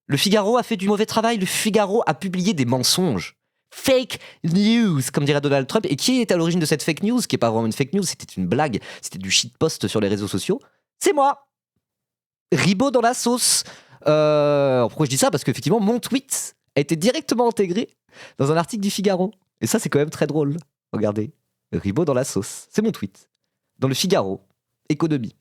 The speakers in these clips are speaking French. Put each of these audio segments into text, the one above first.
Le Figaro a fait du mauvais travail. Le Figaro a publié des mensonges. Fake news, comme dirait Donald Trump. Et qui est à l'origine de cette fake news, qui n'est pas vraiment une fake news, c'était une blague, c'était du shitpost sur les réseaux sociaux. C'est moi, Ribot dans la sauce. Pourquoi je dis ça? Parce qu'effectivement, mon tweet a été directement intégré dans un article du Figaro. Et ça, c'est quand même très drôle. Regardez, Ribot dans la sauce. C'est mon tweet. Dans le Figaro, économie.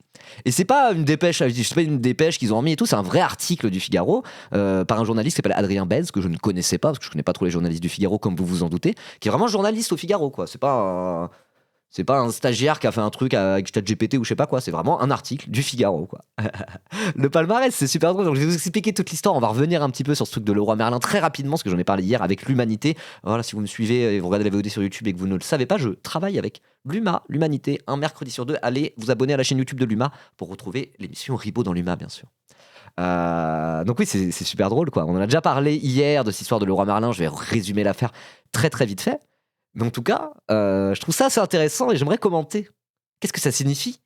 Et c'est pas une dépêche, c'est pas une dépêche qu'ils ont remis et tout, c'est un vrai article du Figaro par un journaliste qui s'appelle Adrien Bez, que je ne connaissais pas, parce que je connais pas trop les journalistes du Figaro, comme vous vous en doutez, qui est vraiment journaliste au Figaro, quoi. C'est pas un stagiaire qui a fait un truc avec ChatGPT ou je sais pas quoi, c'est vraiment un article du Figaro, quoi. Le palmarès, c'est super drôle. Donc je vais vous expliquer toute l'histoire. On va revenir un petit peu sur ce truc de Leroy Merlin très rapidement, parce que j'en ai parlé hier avec l'Humanité. Voilà, si vous me suivez et vous regardez la VOD sur YouTube et que vous ne le savez pas, je travaille avec l'Humanité, un mercredi sur deux. Allez vous abonner à la chaîne YouTube de l'Huma pour retrouver l'émission Ribot dans l'Huma, bien sûr. Donc oui, c'est super drôle, quoi. On en a déjà parlé hier de cette histoire de Leroy Merlin. Je vais résumer l'affaire très très vite fait. Mais en tout cas, je trouve ça assez intéressant et j'aimerais commenter. Qu'est-ce que ça signifie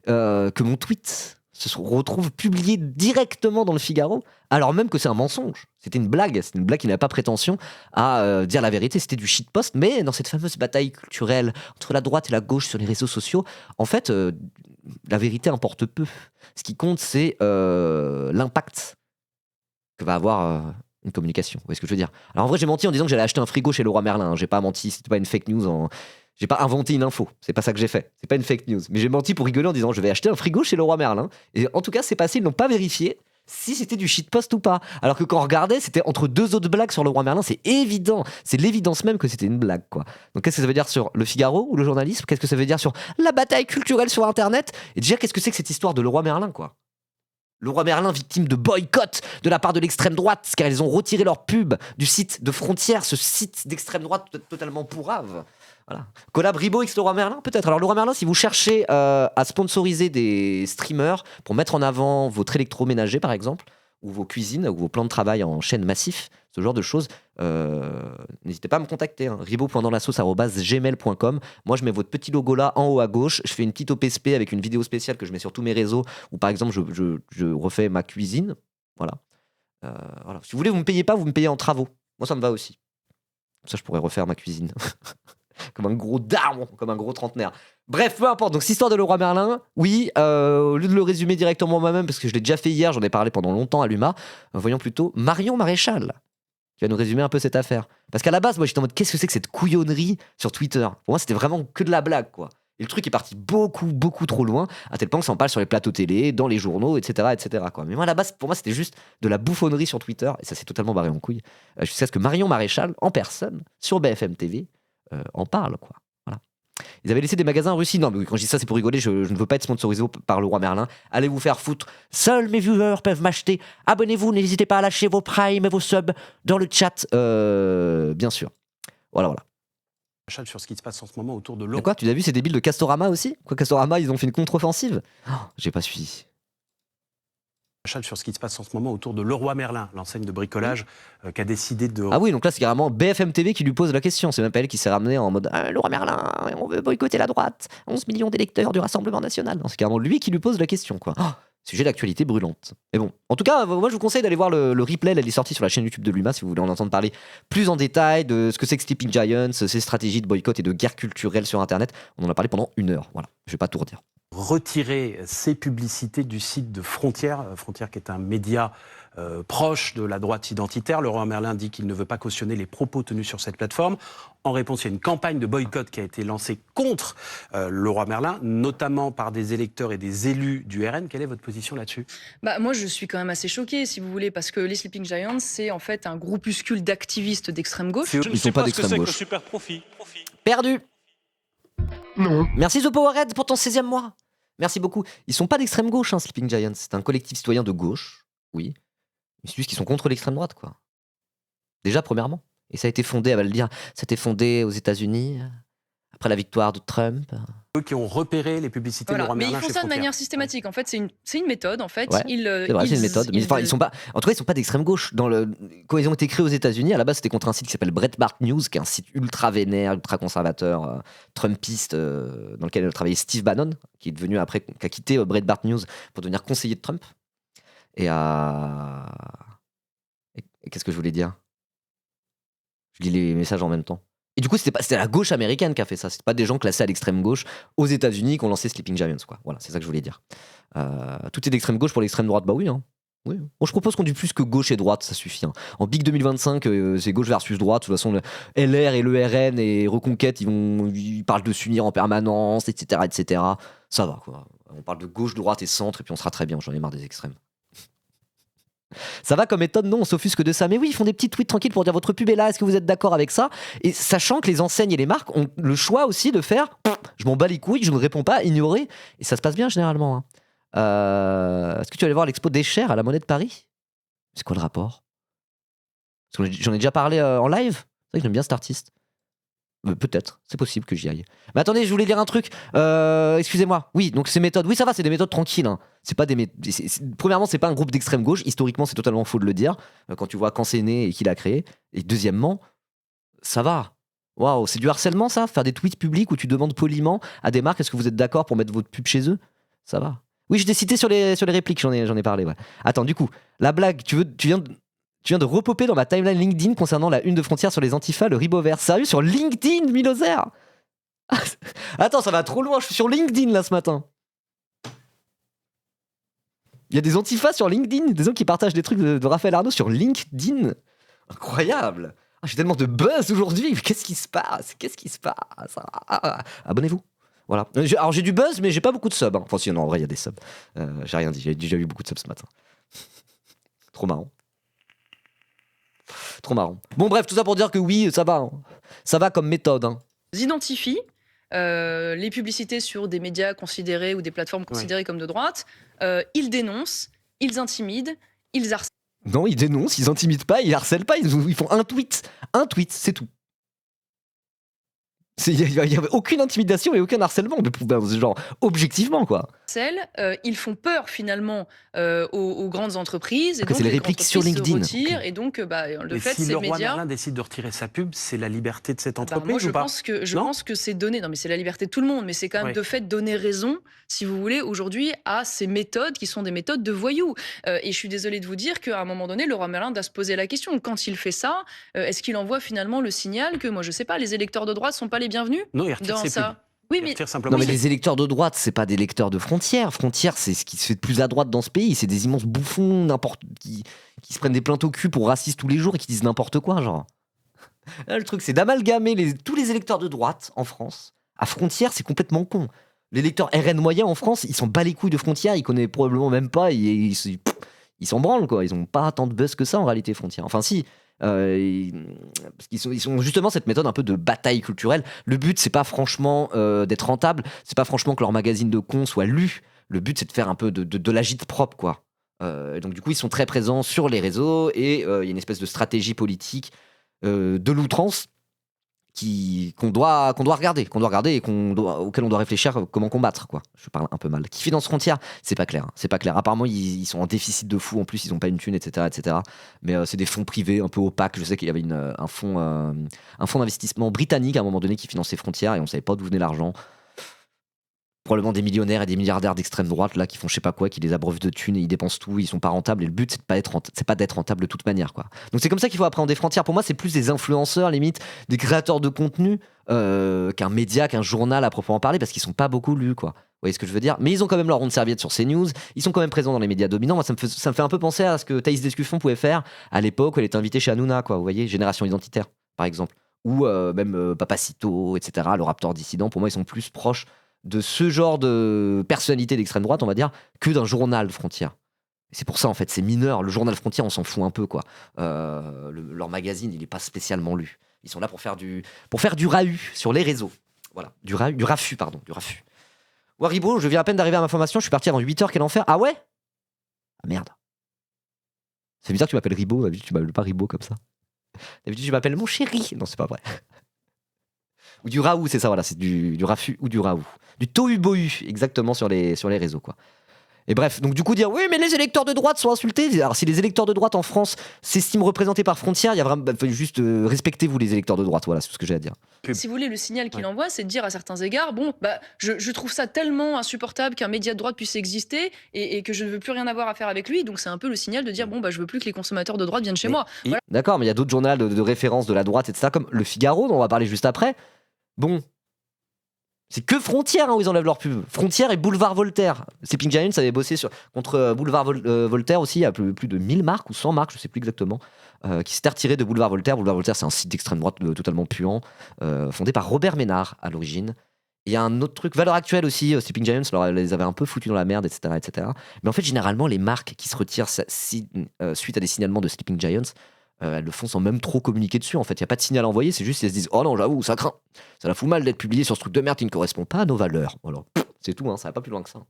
que mon tweet se retrouve publié directement dans le Figaro, alors même que c'est un mensonge. C'était une blague qui n'avait pas prétention à dire la vérité, c'était du shitpost, mais dans cette fameuse bataille culturelle entre la droite et la gauche sur les réseaux sociaux, en fait, la vérité importe peu. Ce qui compte, c'est l'impact que va avoir une communication. Vous voyez ce que je veux dire? Alors en vrai, j'ai menti en disant que j'allais acheter un frigo chez Leroy Merlin. J'ai pas menti, c'était pas une fake news. J'ai pas inventé une info. C'est pas ça que j'ai fait. C'est pas une fake news. Mais j'ai menti pour rigoler en disant je vais acheter un frigo chez Leroy Merlin. Et en tout cas, c'est passé. Ils n'ont pas vérifié si c'était du shitpost ou pas. Alors que quand on regardait, c'était entre deux autres blagues sur Leroy Merlin. C'est évident. C'est l'évidence même que c'était une blague, quoi. Donc qu'est-ce que ça veut dire sur le Figaro ou le journalisme? Qu'est-ce que ça veut dire sur la bataille culturelle sur Internet? Et déjà, qu'est-ce que c'est que cette histoire de Leroy Merlin, quoi? Leroy Merlin, victime de boycott de la part de l'extrême droite, car ils ont retiré leur pub du site de Frontières, ce site d'extrême droite totalement pourrave. Voilà. Collab Ribot x Leroy Merlin, peut-être. Alors Leroy Merlin, si vous cherchez à sponsoriser des streamers pour mettre en avant votre électroménager, par exemple, ou vos cuisines, ou vos plans de travail en chaîne massif, ce genre de choses, n'hésitez pas à me contacter. Ribot.danslaSauce@gmail.com. Moi, je mets votre petit logo là en haut à gauche. Je fais une petite OPSP avec une vidéo spéciale que je mets sur tous mes réseaux, où par exemple, je refais ma cuisine. Voilà. Voilà. Si vous voulez, vous me payez pas, vous me payez en travaux. Moi, ça me va aussi. Comme ça, je pourrais refaire ma cuisine. Comme un gros daron, comme un gros trentenaire. Bref, peu importe. Donc, cette histoire de Leroy Merlin, oui, au lieu de le résumer directement moi-même, parce que je l'ai déjà fait hier, j'en ai parlé pendant longtemps à l'UMA, voyons plutôt Marion Maréchal, qui va nous résumer un peu cette affaire. Parce qu'à la base, moi, j'étais en mode, qu'est-ce que c'est que cette couillonnerie sur Twitter? Pour moi, c'était vraiment que de la blague, quoi. Et le truc est parti beaucoup trop loin, à tel point que ça en parle sur les plateaux télé, dans les journaux, etc., quoi. Mais moi, à la base, pour moi, c'était juste de la bouffonnerie sur Twitter, et ça s'est totalement barré en couille, jusqu'à ce que Marion Maréchal, en personne, sur BFM TV, en parle, quoi. Voilà. Ils avaient laissé des magasins en Russie. Non, mais quand je dis ça, c'est pour rigoler. Je ne veux pas être sponsorisé par Leroy Merlin. Allez vous faire foutre. Seuls mes viewers peuvent m'acheter. Abonnez-vous. N'hésitez pas à lâcher vos primes et vos subs dans le chat, bien sûr. Voilà. Sur ce qui se passe en ce moment autour de Mais l'euro. quoi, tu as vu ces débiles de Castorama aussi? Quoi, Castorama, ils ont fait une contre-offensive? J'ai pas suivi. Sur ce qui se passe en ce moment autour de Leroy Merlin, l'enseigne de bricolage qui a décidé de... Ah oui, donc là, c'est carrément BFM TV qui lui pose la question. C'est même pas elle qui s'est ramenée en mode Leroy Merlin, on veut boycotter la droite. 11 millions d'électeurs du Rassemblement National. Non, c'est carrément lui qui lui pose la question, quoi. Sujet d'actualité brûlante. Mais bon, en tout cas, moi je vous conseille d'aller voir le replay. Elle est sortie sur la chaîne YouTube de l'UMA si vous voulez en entendre parler plus en détail de ce que c'est que Sleeping Giants, ses stratégies de boycott et de guerre culturelle sur Internet. On en a parlé pendant 1 heure. Voilà, je vais pas tout redire. Retirer ces publicités du site de Frontières, Frontières qui est un média proche de la droite identitaire. Leroy Merlin dit qu'il ne veut pas cautionner les propos tenus sur cette plateforme. En réponse, il y a une campagne de boycott qui a été lancée contre Leroy Merlin, notamment par des électeurs et des élus du RN. Quelle est votre position là-dessus? Moi, je suis quand même assez choquée, si vous voulez, parce que les Sleeping Giants, c'est en fait un groupuscule d'activistes d'extrême gauche. Ils sont pas d'extrême gauche. Super profit. Perdu. Non. Merci The Powerhead pour ton 16e mois. Merci beaucoup. Ils sont pas d'extrême gauche, Sleeping Giants. C'est un collectif citoyen de gauche, oui. Mais c'est juste qu'ils sont contre l'extrême droite, quoi. Déjà, premièrement. Et ça a été fondé, elle va le dire, ça a été fondé aux États-Unis, après la victoire de Trump. Eux qui ont repéré les publicités de Voilà. Leroy Mais Merlin ils font chez ça de Frontières. manière systématique. En fait, c'est une méthode. En fait, Ouais, c'est vrai, c'est une méthode. Mais enfin, ils sont pas. En tout cas, ils sont pas d'extrême gauche. Quand ils ont été créés aux États-Unis, à la base, c'était contre un site qui s'appelle Breitbart News, qui est un site ultra vénère, ultra conservateur, Trumpiste, dans lequel a travaillé Steve Bannon, qui est devenu après, qui a quitté Breitbart News pour devenir conseiller de Trump. Et Qu'est-ce que je voulais dire? Je lis les messages en même temps. Et du coup, c'était la gauche américaine qui a fait ça. C'était pas des gens classés à l'extrême gauche aux États-Unis qui ont lancé Sleeping Giants, quoi. Voilà, c'est ça que je voulais dire. Tout est d'extrême gauche pour l'extrême droite. Bah oui, hein. Oui. Bon, je propose qu'on dise plus que gauche et droite, ça suffit. Hein. En Big 2025, c'est gauche versus droite. De toute façon, le LR et le RN et Reconquête, ils parlent de s'unir en permanence, etc., etc. Ça va, quoi. On parle de gauche, droite et centre, et puis on sera très bien. J'en ai marre des extrêmes. Ça va comme méthode, non, on s'offusque de ça. Mais oui, ils font des petits tweets tranquilles pour dire votre pub est là, est-ce que vous êtes d'accord avec ça? Et sachant que les enseignes et les marques ont le choix aussi de faire je m'en bats les couilles, je ne réponds pas, ignorer. Et ça se passe bien généralement. Hein. Est-ce que tu vas aller voir l'expo des chairs à la Monnaie de Paris? C'est quoi le rapport? Parce que j'en ai déjà parlé en live. C'est vrai que j'aime bien cet artiste. Peut-être, c'est possible que j'y aille. Mais attendez, je voulais dire un truc. Excusez-moi. Oui, donc ces méthodes, oui, ça va, c'est des méthodes tranquilles. Hein. C'est pas des Premièrement, c'est pas un groupe d'extrême gauche. Historiquement, c'est totalement faux de le dire. Quand tu vois quand c'est né et qui l'a créé. Et deuxièmement, ça va. Waouh, c'est du harcèlement, ça? Faire des tweets publics où tu demandes poliment à des marques est-ce que vous êtes d'accord pour mettre votre pub chez eux? Ça va. Oui, je t'ai cité sur les répliques, j'en ai parlé. Ouais. Attends, du coup, la blague, tu viens de repopper dans ma timeline LinkedIn concernant la une de Frontières sur les antifas, le ribot vert. Sérieux, sur LinkedIn, Miloser? Attends, ça va trop loin, je suis sur LinkedIn là ce matin. Il y a des antifas sur LinkedIn, des gens qui partagent des trucs de Raphaël Arnaud sur LinkedIn. Incroyable. J'ai tellement de buzz aujourd'hui. Qu'est-ce qui se passe? Abonnez-vous. Voilà. Alors j'ai du buzz, mais j'ai pas beaucoup de subs. Hein. Enfin si, non, en vrai, il y a des subs. J'ai rien dit, j'ai déjà eu beaucoup de subs ce matin. Trop marrant. Trop marrant. Bon bref, tout ça pour dire que oui, ça va. Hein. Ça va comme méthode. Hein. Ils identifient les publicités sur des médias considérés ou des plateformes considérées comme de droite. Ils dénoncent, ils intimident, ils harcèlent. Non, ils dénoncent, ils intimident pas, ils harcèlent pas, ils font un tweet. Un tweet, c'est tout. Il n'y avait aucune intimidation et aucun harcèlement. Genre, objectivement, quoi. Ils font peur finalement aux grandes entreprises. Et Donc, donc, c'est les répliques sur LinkedIn. Se et donc, le fait, si ces le roi médias. Merlin décide de retirer sa pub, c'est la liberté de cette entreprise Moi, je ou pas? pense que c'est donner. Non, mais c'est la liberté de tout le monde. Mais c'est quand même de fait donner raison, si vous voulez, aujourd'hui, à ces méthodes qui sont des méthodes de voyous. Et je suis désolée de vous dire qu'à un moment donné, le roi Merlin doit se poser la question. Quand il fait ça, est-ce qu'il envoie finalement le signal que, moi, je sais pas, les électeurs de droite sont pas les bienvenus? Non, il retire dans ses ça. pubs. Oui, Il mais retire simplement. Non, mais les électeurs de droite, c'est pas des électeurs de Frontières. Frontières, c'est ce qui se fait de plus à droite dans ce pays. C'est des immenses bouffons, qui se prennent des plaintes au cul pour racistes tous les jours et qui disent n'importe quoi, genre. Là, le truc, c'est d'amalgamer tous les électeurs de droite en France à Frontières, c'est complètement con. L'électeur RN moyen en France, ils s'en bat les couilles de Frontières, ils connaissent probablement même pas, ils s'en branlent, quoi. Ils ont pas tant de buzz que ça en réalité, Frontières. Enfin, si. Parce qu'ils sont justement cette méthode un peu de bataille culturelle. Le but, c'est pas franchement d'être rentable, c'est pas franchement que leur magazine de cons soit lu. Le but, c'est de faire un peu de l'agite propre, quoi. Donc du coup, ils sont très présents sur les réseaux et il y a une espèce de stratégie politique de l'outrance qu'on doit regarder et auquel on doit réfléchir comment combattre, quoi. Je parle un peu mal. Qui finance Frontières, c'est pas clair. C'est pas clair. Apparemment, ils sont en déficit de fou. En plus, ils ont pas une thune, etc., etc. Mais c'est des fonds privés un peu opaques. Je sais qu'il y avait un fonds d'investissement britannique à un moment donné qui finançait Frontières et on savait pas d'où venait l'argent. Probablement des millionnaires et des milliardaires d'extrême droite là qui font je sais pas quoi, qui les abreuvent de thunes et ils dépensent tout, ils sont pas rentables et le but c'est pas d'être rentable de toute manière, quoi. Donc c'est comme ça qu'il faut appréhender Frontières. Pour moi, c'est plus des influenceurs limite, des créateurs de contenu qu'un média, qu'un journal à proprement parler, parce qu'ils sont pas beaucoup lus, quoi. Vous voyez ce que je veux dire? Mais ils ont quand même leur ronde serviette sur CNews, ils sont quand même présents dans les médias dominants. Moi, ça me fait un peu penser à ce que Thaïs Descuffon pouvait faire à l'époque où elle était invitée chez Hanouna, quoi. Vous voyez, Génération Identitaire par exemple, ou même Papacito, etc., le Raptor dissident. Pour moi, ils sont plus proches de ce genre de personnalité d'extrême droite, on va dire, que d'un journal Frontières. C'est pour ça, en fait, c'est mineur. Le journal Frontières, on s'en fout un peu, quoi. Leur magazine, il n'est pas spécialement lu. Ils sont là pour faire du rahu sur les réseaux. Voilà, du raffut. Waribo, je viens à peine d'arriver à ma formation, je suis parti avant 8h, quel enfer. Ah ouais? Ah merde. C'est bizarre que tu m'appelles Ribo, d'habitude tu m'appelles pas Ribo comme ça. D'habitude tu m'appelles mon chéri. Non, c'est pas vrai. Ou du raoult, c'est ça, voilà, c'est du raffut ou du raoult. Du tohu-bohu, exactement, sur les réseaux, quoi. Et bref, donc du coup dire oui mais les électeurs de droite sont insultés. Alors si les électeurs de droite en France s'estiment représentés par Frontière, il y a vraiment juste respectez-vous les électeurs de droite, voilà c'est tout ce que j'ai à dire. Si vous voulez, le signal qu'il envoie, c'est de dire à certains égards, bon, je trouve ça tellement insupportable qu'un média de droite puisse exister et que je ne veux plus rien avoir à faire avec lui. Donc c'est un peu le signal de dire, bon, je veux plus que les consommateurs de droite viennent chez moi. Voilà. D'accord, mais il y a d'autres journaux de référence de la droite, etc., comme Le Figaro, dont on va parler juste après. Bon, c'est que Frontière où ils enlèvent leur pub. Frontière et Boulevard Voltaire. Sleeping Giants avait bossé contre Boulevard Voltaire aussi, il y a plus de 1000 marques ou 100 marques, je sais plus exactement, qui s'étaient retirées de Boulevard Voltaire. Boulevard Voltaire, c'est un site d'extrême droite totalement puant, fondé par Robert Ménard à l'origine. Il y a un autre truc, Valeurs Actuelles aussi, Sleeping Giants les avait un peu foutus dans la merde, etc., etc. Mais en fait, généralement, les marques qui se retirent suite à des signalements de Sleeping Giants, elles le font sans même trop communiquer dessus. En fait, il n'y a pas de signal à envoyer, c'est juste qu'elles se disent oh non, j'avoue, ça craint. Ça la fout mal d'être publié sur ce truc de merde qui ne correspond pas à nos valeurs. Voilà. C'est tout, ça va pas plus loin que ça.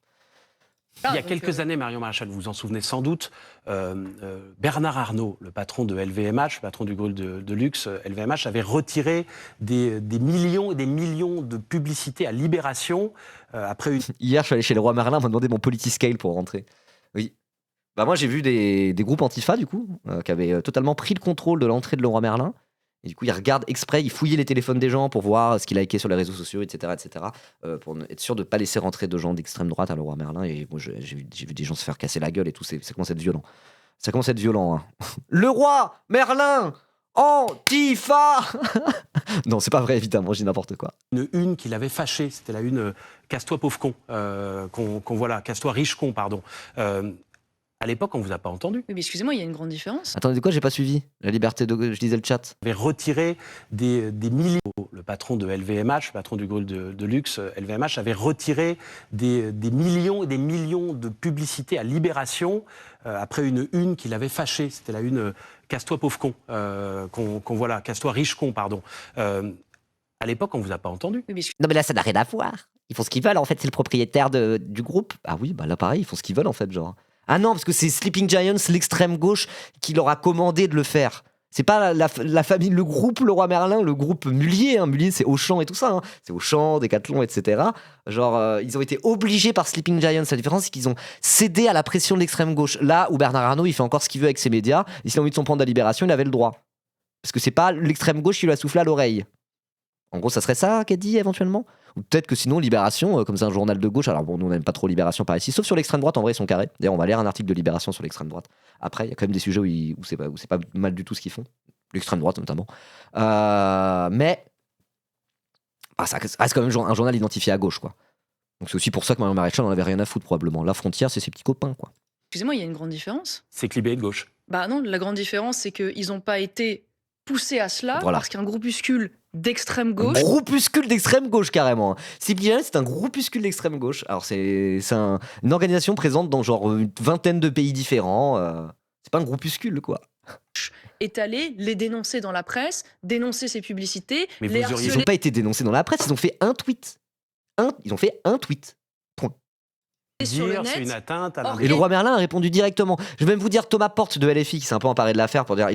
Il y a quelques années, Marion Maréchal, vous vous en souvenez sans doute, Bernard Arnault, le patron de LVMH, le patron du groupe de luxe LVMH, avait retiré des millions et des millions de publicités à Libération après une... Hier, je suis allé chez Leroy Merlin, on m'a demandé mon Politiscale pour rentrer. Oui. Bah moi, j'ai vu des groupes Antifa, du coup, qui avaient totalement pris le contrôle de l'entrée de Leroy Merlin. Et du coup, ils regardent exprès, ils fouillaient les téléphones des gens pour voir ce qu'ils likaient sur les réseaux sociaux, etc., pour être sûr de ne pas laisser rentrer de gens d'extrême droite à Leroy Merlin. Et moi, j'ai vu des gens se faire casser la gueule et tout. Ça commence à être violent. Ça commence à être violent. Hein. Leroy Merlin Antifa. Non, c'est pas vrai, évidemment, j'ai n'importe quoi. Une qui l'avait fâché, c'était la une Casse-toi pauvre con, voilà, Casse-toi riche con, pardon. À l'époque, on ne vous a pas entendu. Oui, mais excusez-moi, il y a une grande différence. Attendez, de quoi j'ai pas suivi? La liberté de... Je lisais le chat. Vous avez retiré des millions. Le patron de LVMH, le patron du groupe de luxe LVMH, avait retiré des millions et des millions de publicités à Libération après une qui l'avait fâché. C'était la une Casse-toi pauvre con, voilà, Casse-toi riche con, pardon. À l'époque, on ne vous a pas entendu. Oui, mais Non mais là ça n'a rien à voir. Ils font ce qu'ils veulent en fait, c'est le propriétaire du groupe. Ah oui, bah là pareil, ils font ce qu'ils veulent en fait, genre. Ah non, parce que c'est Sleeping Giants, l'extrême gauche, qui leur a commandé de le faire. C'est pas la famille, le groupe Leroy Merlin, le groupe Mullier. Hein. Mullier, c'est Auchan et tout ça. Hein. C'est Auchan, Decathlon, etc. Genre, ils ont été obligés par Sleeping Giants. La différence, c'est qu'ils ont cédé à la pression de l'extrême gauche. Là où Bernard Arnault, il fait encore ce qu'il veut avec ses médias. Et s'il a envie de s'en prendre à Libération, il avait le droit. Parce que c'est pas l'extrême gauche qui lui a soufflé à l'oreille. En gros, ça serait ça qu'a dit éventuellement. Ou peut-être que sinon, Libération, comme c'est un journal de gauche, alors bon, nous on n'aime pas trop Libération par ici, sauf sur l'extrême droite, en vrai, ils sont carrés. D'ailleurs, on va lire un article de Libération sur l'extrême droite. Après, il y a quand même des sujets où c'est pas mal du tout ce qu'ils font. L'extrême droite, notamment. Mais ça reste quand même un journal identifié à gauche, quoi. Donc c'est aussi pour ça que Marion Maréchal n'en avait rien à foutre, probablement. La Frontière, c'est ses petits copains, quoi. excusez-moi, il y a une grande différence. C'est que Libé est de gauche. Bah non, la grande différence, c'est qu'ils n'ont pas été poussés à cela parce qu'un groupuscule d'extrême gauche. Un groupuscule d'extrême gauche, carrément. Sleeping Giants, c'est un groupuscule d'extrême gauche. Alors, c'est une organisation présente dans genre une vingtaine de pays différents. C'est pas un groupuscule, quoi. Est allé les dénoncer dans la presse, dénoncer ces publicités, Mais les vous auriez- Ils n'ont pas été dénoncés dans la presse, ils ont fait un tweet. Ils ont fait un tweet. sur le Dire, c'est net. une atteinte à la... Or- Et Leroy Merlin a répondu directement. Je vais même vous dire Thomas Porte de LFI qui s'est un peu emparé de l'affaire pour dire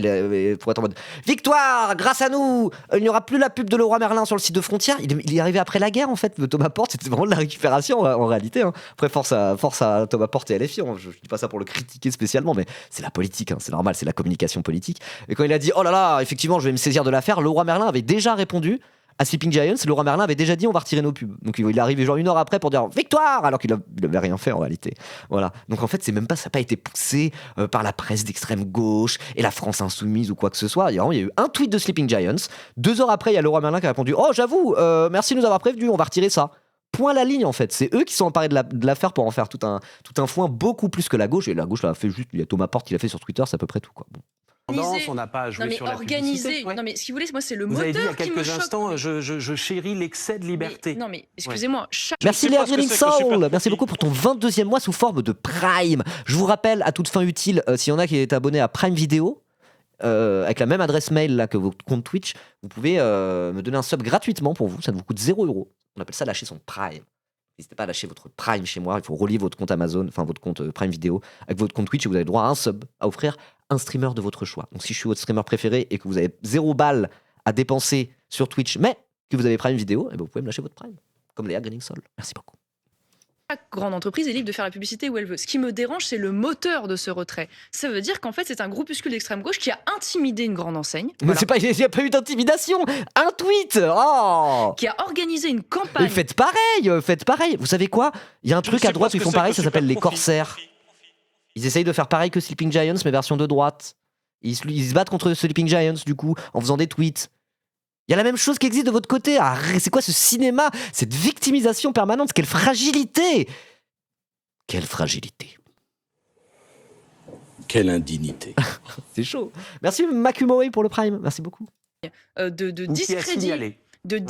pour être en mode victoire, grâce à nous, il n'y aura plus la pub de Leroy Merlin sur le site de Frontière. Il est arrivé après la guerre en fait. Thomas Porte, c'était vraiment de la récupération en réalité. Hein. Après force à Thomas Porte et LFI. Hein. Je dis pas ça pour le critiquer spécialement, mais c'est la politique, hein. C'est normal, c'est la communication politique. Et quand il a dit oh là là, effectivement, je vais me saisir de l'affaire, Leroy Merlin avait déjà répondu. À Sleeping Giants, Leroy Merlin avait déjà dit on va retirer nos pubs. Donc il est arrivé genre une heure après pour dire victoire alors qu'il avait rien fait en réalité. Voilà. Donc en fait c'est même pas, ça n'a pas été poussé par la presse d'extrême gauche et la France insoumise ou quoi que ce soit. Il y a eu un tweet de Sleeping Giants. 2 heures après il y a Leroy Merlin qui a répondu oh j'avoue merci de nous avoir prévenu, on va retirer ça. Point la ligne en fait. C'est eux qui sont emparés de l'affaire pour en faire tout un foin beaucoup plus que la gauche. Et la gauche l'a fait juste. Il y a Thomas Porte qui l'a fait sur Twitter, c'est à peu près tout quoi. Bon. On n'a pas joué Non mais sur la organisé. publicité. Ouais. Non mais si vous voulez, moi c'est le Vous avez dit il y a moteur qui me quelques choque. instants, je chéris l'excès de liberté. Mais, non mais excusez-moi, chaque Merci sais Léa pas ce que Green c'est que je suis Soul, pas merci beaucoup pour ton 22e mois sous forme de Prime. Je vous rappelle à toute fin utile, s'il y en a qui est abonné à Prime Video, avec la même adresse mail là que votre compte Twitch, vous pouvez me donner un sub gratuitement pour vous, ça ne vous coûte 0 €. On appelle ça lâcher son Prime. N'hésitez pas à lâcher votre Prime chez moi, il faut relier votre compte Amazon, enfin votre compte Prime Video avec votre compte Twitch et vous avez droit à un sub à offrir un streamer de votre choix. Donc si je suis votre streamer préféré et que vous avez 0 balles à dépenser sur Twitch, mais que vous avez Prime Video, eh ben vous pouvez me lâcher votre Prime, comme Léa Green Soul. Merci beaucoup. Chaque grande entreprise est libre de faire la publicité où elle veut. Ce qui me dérange, c'est le moteur de ce retrait. Ça veut dire qu'en fait, c'est un groupuscule d'extrême gauche qui a intimidé une grande enseigne. Mais il n'y a pas eu d'intimidation. Un tweet. Oh. Qui a organisé une campagne. Faites pareil. Vous savez quoi? Il y a un truc à droite où ils font pareil, ça s'appelle les corsaires. Ils essayent de faire pareil que Sleeping Giants, mais version de droite. Ils se battent contre Sleeping Giants, du coup, en faisant des tweets. Il y a la même chose qui existe de votre côté. C'est quoi ce cinéma? Cette victimisation permanente? Quelle fragilité! Quelle fragilité! Quelle indignité! C'est chaud. Merci Makumoe pour le Prime. Merci beaucoup. De discrédit. De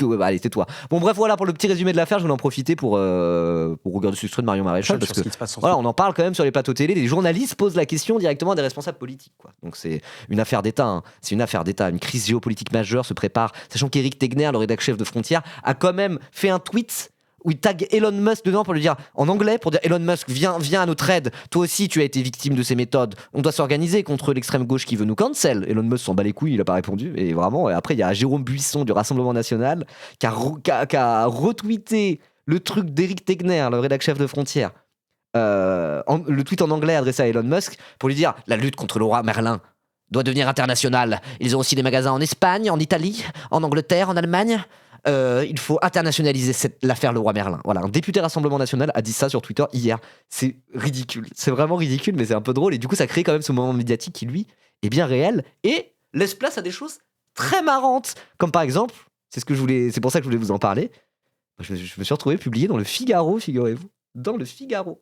Ouais, allez, tais-toi. Bon, bref, voilà pour le petit résumé de l'affaire. Je voulais en profiter pour regarder ce extrait de Marion Maréchal parce que voilà, on en parle quand même sur les plateaux télé. Les journalistes posent la question directement à des responsables politiques, quoi. Donc c'est une affaire d'État. Hein. C'est une affaire d'État. Une crise géopolitique majeure se prépare. Sachant qu'Éric Tegner, le rédacteur chef de Frontières, a quand même fait un tweet où il tag Elon Musk dedans pour lui dire en anglais, pour dire Elon Musk, viens à notre aide. Toi aussi, tu as été victime de ces méthodes. On doit s'organiser contre l'extrême gauche qui veut nous cancel. Elon Musk s'en bat les couilles, il a pas répondu. Et vraiment, après, il y a Jérôme Buisson du Rassemblement National qui a retweeté le truc d'Éric Tegner, le rédacteur chef de Frontières. Le tweet en anglais adressé à Elon Musk pour lui dire la lutte contre le roi Merlin doit devenir internationale. Ils ont aussi des magasins en Espagne, en Italie, en Angleterre, en Allemagne. Il faut internationaliser l'affaire Leroy Merlin. Voilà, un député Rassemblement National a dit ça sur Twitter hier. C'est ridicule. C'est vraiment ridicule, mais c'est un peu drôle. Et du coup, ça crée quand même ce moment médiatique qui, lui, est bien réel et laisse place à des choses très marrantes. Comme par exemple, c'est pour ça que je voulais vous en parler. Je me suis retrouvé publié dans le Figaro, figurez-vous. Dans le Figaro.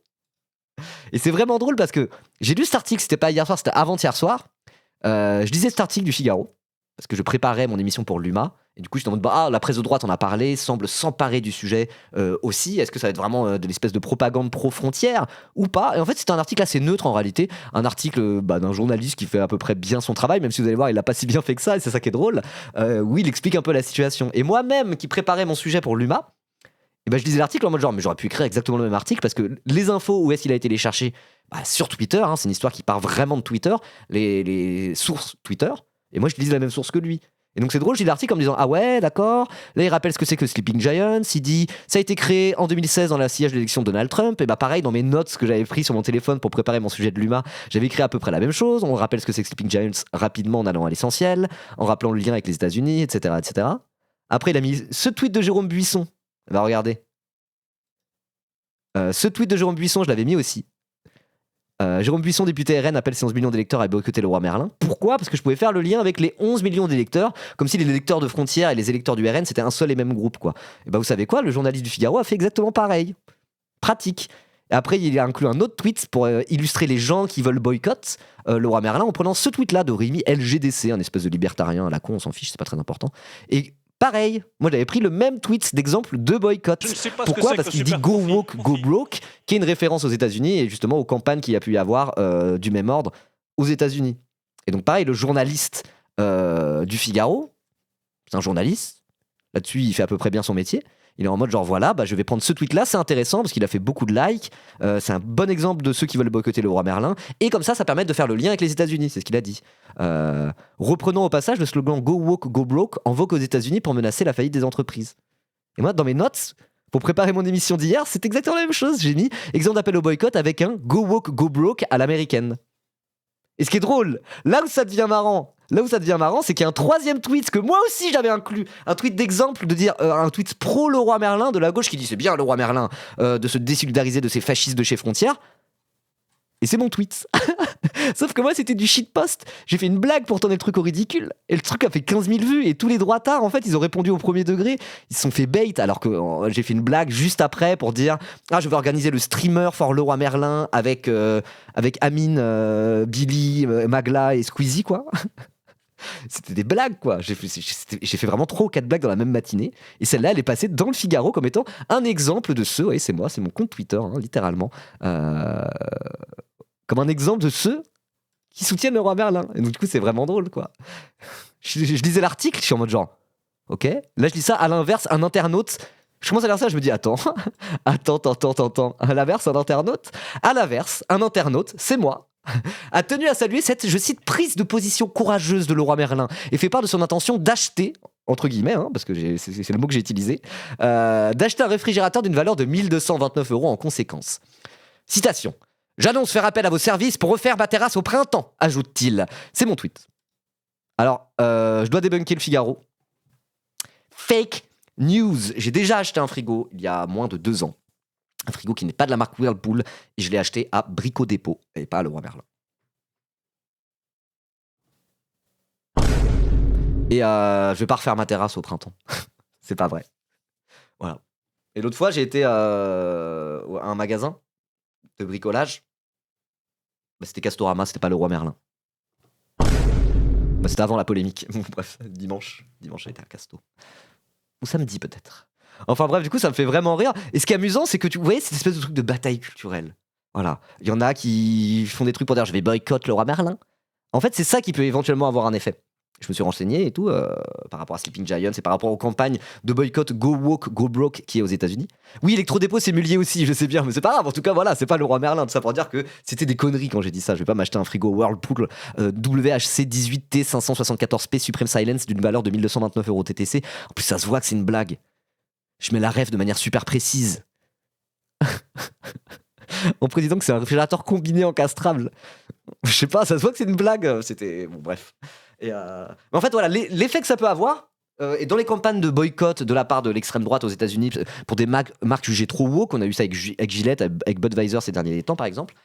Et c'est vraiment drôle parce que j'ai lu cet article, c'était pas hier soir, c'était avant-hier soir. Je lisais cet article du Figaro parce que je préparais mon émission pour l'UMA. Et du coup, je suis en mode, la presse de droite en a parlé, semble s'emparer du sujet aussi. Est-ce que ça va être vraiment de l'espèce de propagande pro-frontière ou pas? Et en fait, c'était un article assez neutre en réalité. Un article d'un journaliste qui fait à peu près bien son travail, même si vous allez voir, il l'a pas si bien fait que ça, et c'est ça qui est drôle. Oui, il explique un peu la situation. Et moi-même, qui préparais mon sujet pour l'UMA, je lisais l'article en mode genre, mais j'aurais pu écrire exactement le même article parce que les infos, où est-ce qu'il a été les chercher? Sur Twitter, hein, c'est une histoire qui part vraiment de Twitter, les sources Twitter. Et moi, je lisais la même source que lui. Et donc c'est drôle, je lis l'article en me disant ah ouais d'accord, là il rappelle ce que c'est que Sleeping Giants, il dit ça a été créé en 2016 dans la sillage de l'élection de Donald Trump, et pareil dans mes notes que j'avais pris sur mon téléphone pour préparer mon sujet de l'UMA, j'avais écrit à peu près la même chose, on rappelle ce que c'est que Sleeping Giants rapidement en allant à l'essentiel, en rappelant le lien avec les États-Unis, etc. etc. Après il a mis ce tweet de Jérôme Buisson, regardez. Ce tweet de Jérôme Buisson je l'avais mis aussi. Jérôme Buisson, député RN, appelle ses 11 millions d'électeurs à boycotter le roi Merlin. Pourquoi? Parce que je pouvais faire le lien avec les 11 millions d'électeurs, comme si les électeurs de Frontières et les électeurs du RN c'était un seul et même groupe, quoi. Et vous savez quoi? Le journaliste du Figaro a fait exactement pareil. Pratique. Et après, il a inclus un autre tweet pour illustrer les gens qui veulent boycott le roi Merlin en prenant ce tweet-là de Rémi LGDC, un espèce de libertarien à la con, on s'en fiche, c'est pas très important. Et pareil, moi j'avais pris le même tweet d'exemple de boycott. Pourquoi? Parce qu'il dit Go Woke, Go Broke, qui est une référence aux États-Unis et justement aux campagnes qu'il y a pu y avoir du même ordre aux États-Unis. Et donc pareil, le journaliste du Figaro, c'est un journaliste, là-dessus il fait à peu près bien son métier. Il est en mode genre voilà, je vais prendre ce tweet-là, c'est intéressant parce qu'il a fait beaucoup de likes, c'est un bon exemple de ceux qui veulent boycotter le roi Merlin, et comme ça permet de faire le lien avec les États-Unis, c'est ce qu'il a dit. Reprenons au passage le slogan Go Woke, Go Broke en vogue aux États-Unis pour menacer la faillite des entreprises. Et moi, dans mes notes, pour préparer mon émission d'hier, c'est exactement la même chose. J'ai mis exemple d'appel au boycott avec un Go Woke, Go Broke à l'américaine. Et ce qui est drôle, là où ça devient marrant, c'est qu'il y a un troisième tweet que moi aussi j'avais inclus, un tweet d'exemple de dire un tweet pro le roi Merlin de la gauche qui dit c'est bien le roi Merlin de se désolidariser de ces fascistes de chez Frontières. Et c'est mon tweet. Sauf que moi c'était du shitpost. J'ai fait une blague pour tourner le truc au ridicule. Et le truc a fait 15 000 vues. Et tous les droitards en fait ils ont répondu au premier degré. Ils se sont fait bait alors que j'ai fait une blague juste après pour dire je vais organiser le streamer for le roi Merlin avec Amine, Billy, Magla et Squeezie quoi. C'était des blagues quoi. J'ai fait vraiment 3 ou 4 blagues dans la même matinée. Et celle-là elle est passée dans le Figaro comme étant un exemple de ceux, c'est moi, c'est mon compte Twitter littéralement, comme un exemple de ceux qui soutiennent le roi Merlin. Et donc du coup c'est vraiment drôle quoi. Je lisais l'article, je suis en mode genre ok, là je lis ça à l'inverse, un internaute. Je commence à lire ça, je me dis attends. À l'inverse, un internaute, c'est moi, a tenu à saluer cette, je cite, prise de position courageuse de Leroy Merlin et fait part de son intention d'acheter, entre guillemets, hein, parce que c'est le mot que j'ai utilisé, d'acheter un réfrigérateur d'une valeur de 1229 € en conséquence. Citation. « J'annonce faire appel à vos services pour refaire ma terrasse au printemps », ajoute-t-il. C'est mon tweet. Alors, je dois débunker le Figaro. Fake news. J'ai déjà acheté un frigo il y a moins de 2 ans. Un frigo qui n'est pas de la marque Whirlpool, et je l'ai acheté à Brico Dépôt, et pas à Leroy Merlin. Et je vais pas refaire ma terrasse au printemps. C'est pas vrai. Voilà. Et l'autre fois, j'ai été à un magasin de bricolage. Bah, c'était Castorama, c'était pas Leroy Merlin. Bah, c'était avant la polémique. Bref, dimanche, j'ai été à Casto. Ou samedi peut-être. Enfin bref, du coup, ça me fait vraiment rire. Et ce qui est amusant, c'est que vous voyez cette espèce de truc de bataille culturelle. Voilà. Il y en a qui font des trucs pour dire je vais boycott Leroy Merlin. En fait, c'est ça qui peut éventuellement avoir un effet. Je me suis renseigné et tout par rapport à Sleeping Giants et par rapport aux campagnes de boycott Go Woke, Go Broke qui est aux États-Unis. Oui, Electrodépôt c'est Mullier aussi, je sais bien, mais c'est pas grave. En tout cas, voilà, c'est pas Leroy Merlin. Tout ça pour dire que c'était des conneries quand j'ai dit ça. Je vais pas m'acheter un frigo Whirlpool WHC 18T 574P Supreme Silence d'une valeur de 1229 € TTC. En plus, ça se voit que c'est une blague. Je mets la ref de manière super précise. En précisant que c'est un réfrigérateur combiné encastrable. Je sais pas, ça se voit que c'est une blague. C'était. Bon, bref. Mais en fait, voilà, l'effet que ça peut avoir, et dans les campagnes de boycott de la part de l'extrême droite aux États-Unis pour des marques jugées trop woke, on a eu ça avec Gillette, avec Budweiser ces derniers temps, par exemple,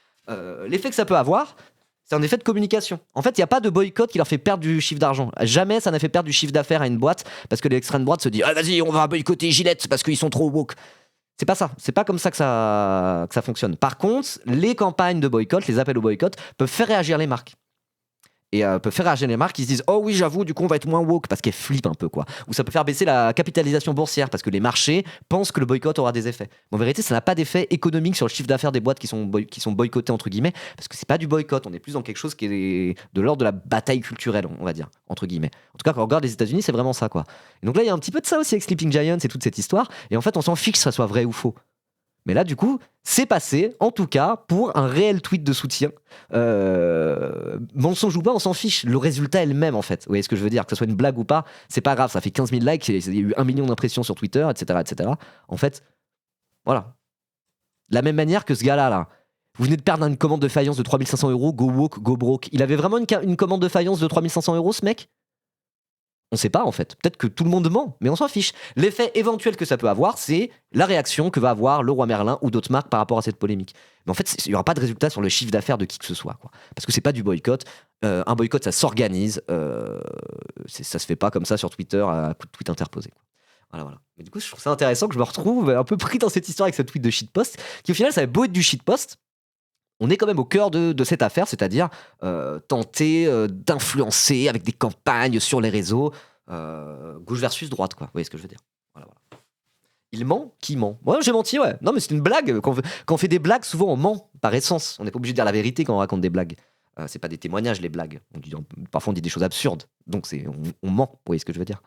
l'effet que ça peut avoir, c'est un effet de communication. En fait, il n'y a pas de boycott qui leur fait perdre du chiffre d'argent. Jamais ça n'a fait perdre du chiffre d'affaires à une boîte parce que l'extrême droite se dit « Ah, vas-y, on va boycotter Gillette parce qu'ils sont trop woke ». C'est pas ça. C'est pas comme ça que ça fonctionne. Par contre, les campagnes de boycott, les appels au boycott, peuvent faire réagir les marques. Et peuvent faire réagir les marques qui se disent « Oh oui, j'avoue, du coup, on va être moins woke » parce qu'elles flippent un peu, quoi. Ou ça peut faire baisser la capitalisation boursière parce que les marchés pensent que le boycott aura des effets. Mais en vérité, ça n'a pas d'effet économique sur le chiffre d'affaires des boîtes qui sont boycottées, entre guillemets, parce que c'est pas du boycott. On est plus dans quelque chose qui est de l'ordre de la bataille culturelle, on va dire, entre guillemets. En tout cas, quand on regarde les États-Unis, c'est vraiment ça, quoi. Et donc là, il y a un petit peu de ça aussi avec Sleeping Giants et toute cette histoire. Et en fait, on s'en fiche que ça soit vrai ou faux. Mais là, du coup, c'est passé, en tout cas, pour un réel tweet de soutien. Mensonge ou pas, on s'en fiche. Le résultat est le même, en fait. Vous voyez ce que je veux dire ? Que ce soit une blague ou pas, c'est pas grave. Ça fait 15 000 likes, il y a eu 1 million d'impressions sur Twitter, etc., etc. En fait, voilà. De la même manière que ce gars-là, là. Vous venez de perdre une commande de faïence de 3500 €, go woke, go broke. Il avait vraiment une commande de faïence de 3500 €, ce mec ? On sait pas en fait, peut-être que tout le monde ment, mais on s'en fiche. L'effet éventuel que ça peut avoir, c'est la réaction que va avoir Leroy Merlin ou d'autres marques par rapport à cette polémique. Mais en fait, il n'y aura pas de résultat sur le chiffre d'affaires de qui que ce soit, quoi. Parce que c'est pas du boycott. Un boycott, ça s'organise. Ça se fait pas comme ça sur Twitter à coup de tweet interposé, quoi. Voilà. Mais du coup, je trouve ça intéressant que je me retrouve un peu pris dans cette histoire avec ce tweet de shitpost, qui au final, ça avait beau être du shitpost. On est quand même au cœur de cette affaire, c'est-à-dire tenter d'influencer avec des campagnes sur les réseaux, gauche versus droite, quoi. Vous voyez ce que je veux dire ? Voilà. Il ment ? Qui ment ? Ouais, j'ai menti, ouais. Non, mais c'est une blague. Quand on fait des blagues, souvent on ment, par essence. On n'est pas obligé de dire la vérité quand on raconte des blagues. C'est pas des témoignages, les blagues. Parfois, on dit des choses absurdes. Donc, on ment, vous voyez ce que je veux dire ?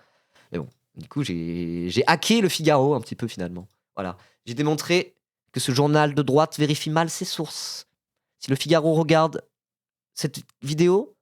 Mais bon, du coup, j'ai hacké le Figaro un petit peu, finalement. Voilà. J'ai démontré que ce journal de droite vérifie mal ses sources. Si le Figaro regarde cette vidéo,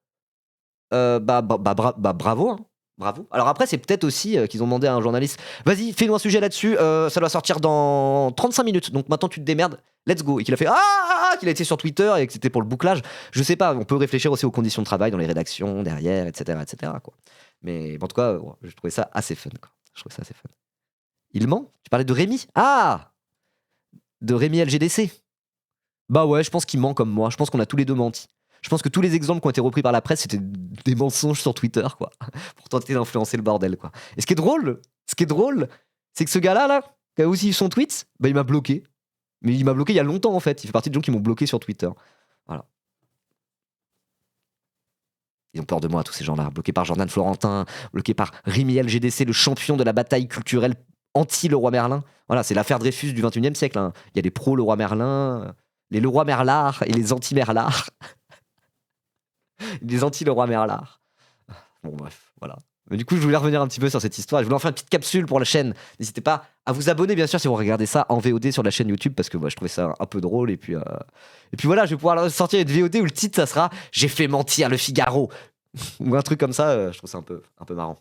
bravo, hein. Bravo. Alors après, c'est peut-être aussi qu'ils ont demandé à un journaliste « Vas-y, fais-nous un sujet là-dessus, ça doit sortir dans 35 minutes, donc maintenant tu te démerdes, let's go !» Et qu'il a fait « Ah !» qu'il a été sur Twitter et que c'était pour le bouclage. Je sais pas, on peut réfléchir aussi aux conditions de travail dans les rédactions, derrière, etc. quoi. Mais en tout cas, je trouvais ça assez fun, quoi. Il ment ? Tu parlais de Rémi ? Ah ! De Rémi LGDC ? Bah ouais, je pense qu'il ment comme moi. Je pense qu'on a tous les deux menti. Je pense que tous les exemples qui ont été repris par la presse, c'était des mensonges sur Twitter, quoi, pour tenter d'influencer le bordel, quoi. Et ce qui est drôle, c'est que ce gars-là, là, qui a aussi son tweet, bah il m'a bloqué. Mais il m'a bloqué il y a longtemps, en fait. Il fait partie des gens qui m'ont bloqué sur Twitter. Voilà. Ils ont peur de moi, tous ces gens-là. Bloqués par Jordan Florentin, bloqués par Rémi LGDC, le champion de la bataille culturelle anti-Leroy Merlin. Voilà, c'est l'affaire Dreyfus du 21e siècle, hein. Il y a les pro-Leroy Merlin, les Leroy Merlard et les anti-Merlard. Les anti-Leroy Merlard. Bon, bref, voilà. Mais du coup, je voulais revenir un petit peu sur cette histoire. Je voulais en faire une petite capsule pour la chaîne. N'hésitez pas à vous abonner, bien sûr, si vous regardez ça en VOD sur la chaîne YouTube, parce que je trouvais ça un peu drôle. Et puis voilà, je vais pouvoir sortir une VOD où le titre, ça sera « J'ai fait mentir le Figaro ». Ou un truc comme ça, je trouve ça un peu marrant.